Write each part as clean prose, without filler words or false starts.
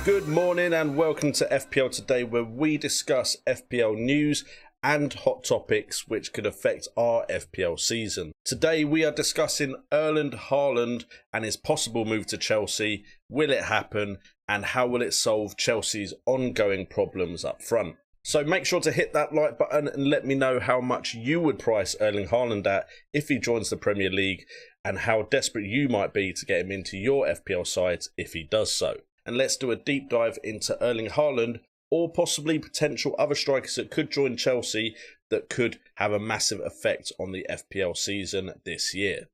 Good morning and welcome to FPL Today, where we discuss FPL news and hot topics which could affect our FPL season. Today we are discussing Erling Haaland and his possible move to Chelsea. Will it happen, and how will it solve Chelsea's ongoing problems up front? So make sure to hit that like button and let me know how much you would price Erling Haaland at if he joins the Premier League, and how desperate you might be to get him into your FPL sides if he does so. And let's do a deep dive into Erling Haaland, or possibly potential other strikers that could join Chelsea that could have a massive effect on the FPL season this year.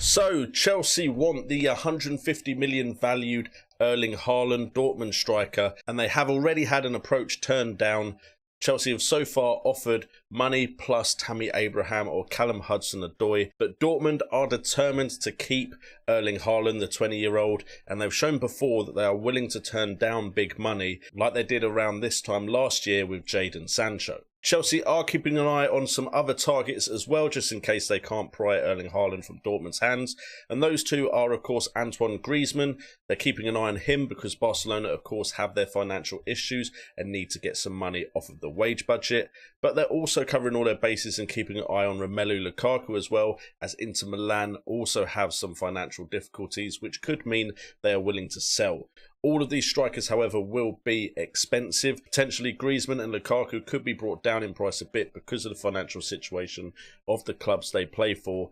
So Chelsea want the 150 million valued Erling Haaland Dortmund striker, and they have already had an approach turned down. Chelsea have so far offered money plus Tammy Abraham or Callum Hudson-Odoi, but Dortmund are determined to keep Erling Haaland, the 20-year-old, and they've shown before that they are willing to turn down big money, like they did around this time last year with Jadon Sancho. Chelsea are keeping an eye on some other targets as well, just in case they can't pry Erling Haaland from Dortmund's hands. And those two are, of course, Antoine Griezmann. They're keeping an eye on him because Barcelona, of course, have their financial issues and need to get some money off of the wage budget. But they're also covering all their bases and keeping an eye on Romelu Lukaku as well, as Inter Milan also have some financial difficulties, which could mean they are willing to sell. All of these strikers, however, will be expensive. Potentially Griezmann and Lukaku could be brought down in price a bit because of the financial situation of the clubs they play for.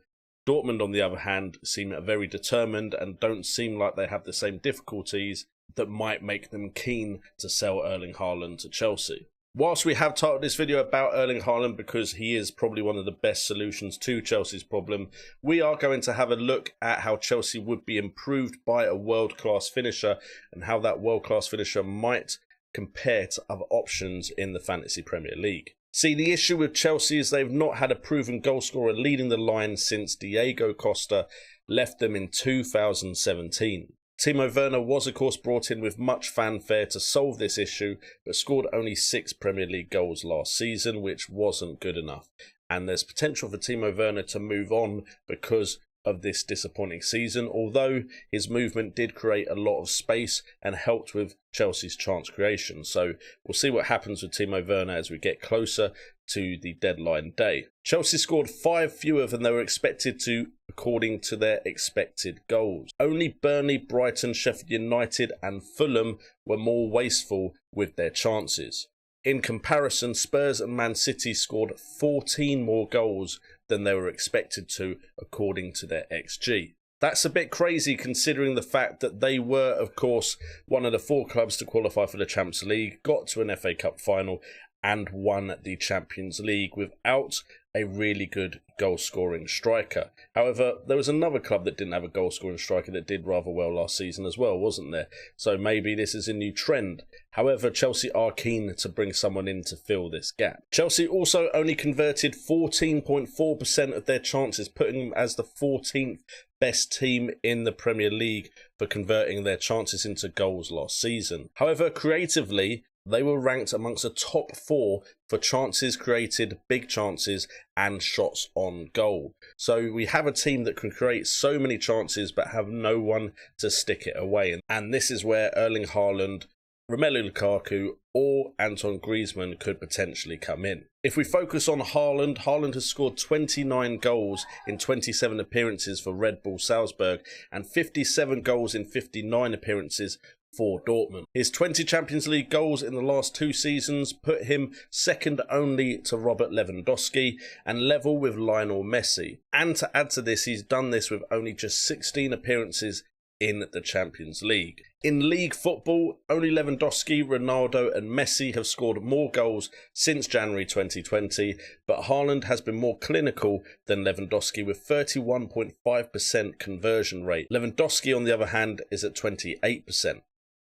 Dortmund, on the other hand, seem very determined and don't seem like they have the same difficulties that might make them keen to sell Erling Haaland to Chelsea. Whilst we have titled this video about Erling Haaland because he is probably one of the best solutions to Chelsea's problem, we are going to have a look at how Chelsea would be improved by a world-class finisher and how that world-class finisher might compare to other options in the Fantasy Premier League. See, the issue with Chelsea is they've not had a proven goalscorer leading the line since Diego Costa left them in 2017. Timo Werner was of course brought in with much fanfare to solve this issue, but scored only 6 Premier League goals last season, which wasn't good enough. And there's potential for Timo Werner to move on because of this disappointing season, although his movement did create a lot of space and helped with Chelsea's chance creation. So we'll see what happens with Timo Werner as we get closer to the deadline day. Chelsea scored 5 fewer than they were expected to, according to their expected goals. Only Burnley, Brighton, Sheffield United and Fulham were more wasteful with their chances. In comparison, Spurs and Man City scored 14 more goals than they were expected to, according to their XG. That's a bit crazy considering the fact that they were, of course, one of the 4 clubs to qualify for the Champions League, got to an FA Cup final and won the Champions League without a really good goal-scoring striker. However, there was another club that didn't have a goal-scoring striker that did rather well last season as well, wasn't there? So maybe this is a new trend. However, Chelsea are keen to bring someone in to fill this gap. Chelsea also only converted 14.4% of their chances, putting them as the 14th best team in the Premier League for converting their chances into goals last season. However, creatively, they were ranked amongst the top 4 for chances created, big chances, and shots on goal. So we have a team that can create so many chances but have no one to stick it away. And this is where Erling Haaland, Romelu Lukaku, or Antoine Griezmann could potentially come in. If we focus on Haaland, Haaland has scored 29 goals in 27 appearances for Red Bull Salzburg and 57 goals in 59 appearances for Dortmund. His 20 Champions League goals in the last 2 seasons put him second only to Robert Lewandowski and level with Lionel Messi. And to add to this, he's done this with only just 16 appearances in the Champions League. In league football, only Lewandowski, Ronaldo and Messi have scored more goals since January 2020, but Haaland has been more clinical than Lewandowski with 31.5% conversion rate. Lewandowski, on the other hand, is at 28%.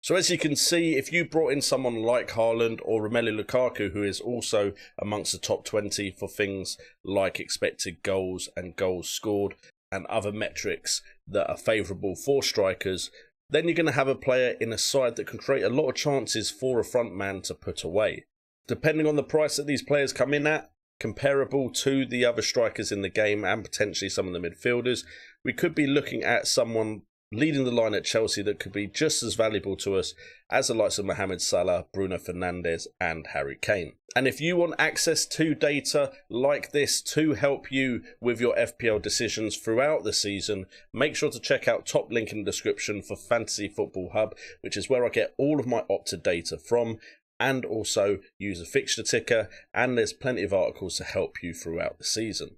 So as you can see, if you brought in someone like Haaland or Romelu Lukaku, who is also amongst the top 20 for things like expected goals and goals scored and other metrics that are favourable for strikers, then you're going to have a player in a side that can create a lot of chances for a front man to put away. Depending on the price that these players come in at, comparable to the other strikers in the game and potentially some of the midfielders, we could be looking at someone leading the line at Chelsea that could be just as valuable to us as the likes of Mohamed Salah, Bruno Fernandes and Harry Kane. And if you want access to data like this to help you with your FPL decisions throughout the season, make sure to check out top link in the description for Fantasy Football Hub, which is where I get all of my Opta data from, and also use a fixture ticker, and there's plenty of articles to help you throughout the season.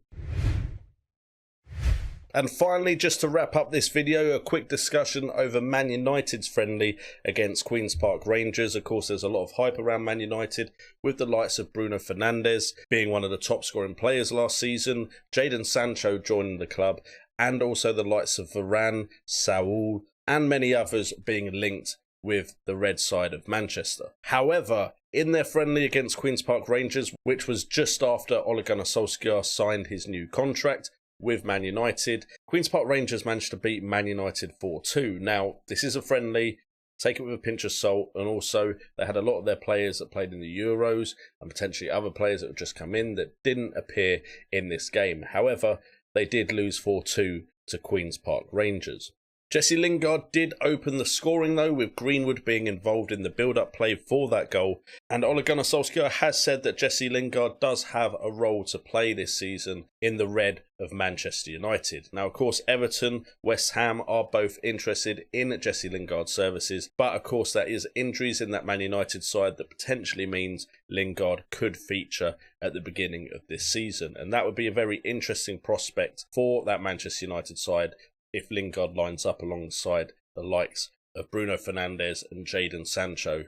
And finally, just to wrap up this video, a quick discussion over Man United's friendly against Queen's Park Rangers. Of course, there's a lot of hype around Man United, with the likes of Bruno Fernandes being one of the top scoring players last season, Jadon Sancho joining the club, and also the likes of Varane, Saul, and many others being linked with the red side of Manchester. However, in their friendly against Queen's Park Rangers, which was just after Ole Gunnar Solskjaer signed his new contract with Man United, Queen's Park Rangers managed to beat Man United 4-2. Now, this is a friendly, take it with a pinch of salt, and also they had a lot of their players that played in the Euros and potentially other players that have just come in that didn't appear in this game. However, they did lose 4-2 to Queen's Park Rangers. Jesse Lingard did open the scoring though, with Greenwood being involved in the build-up play for that goal. And Ole Gunnar Solskjaer has said that Jesse Lingard does have a role to play this season in the red of Manchester United. Now, of course, Everton, West Ham are both interested in Jesse Lingard's services, but of course there is injuries in that Man United side that potentially means Lingard could feature at the beginning of this season. And that would be a very interesting prospect for that Manchester United side if Lingard lines up alongside the likes of Bruno Fernandes and Jadon Sancho,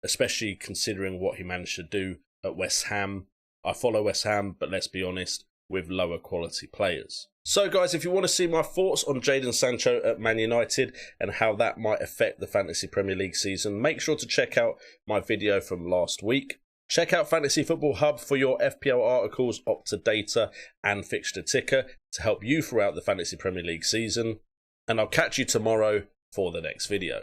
especially considering what he managed to do at West Ham. I follow West Ham, but let's be honest, with lower quality players. So guys, if you want to see my thoughts on Jadon Sancho at Man United and how that might affect the Fantasy Premier League season, make sure to check out my video from last week. Check out Fantasy Football Hub for your FPL articles, Opta data and fixture ticker to help you throughout the Fantasy Premier League season. And I'll catch you tomorrow for the next video.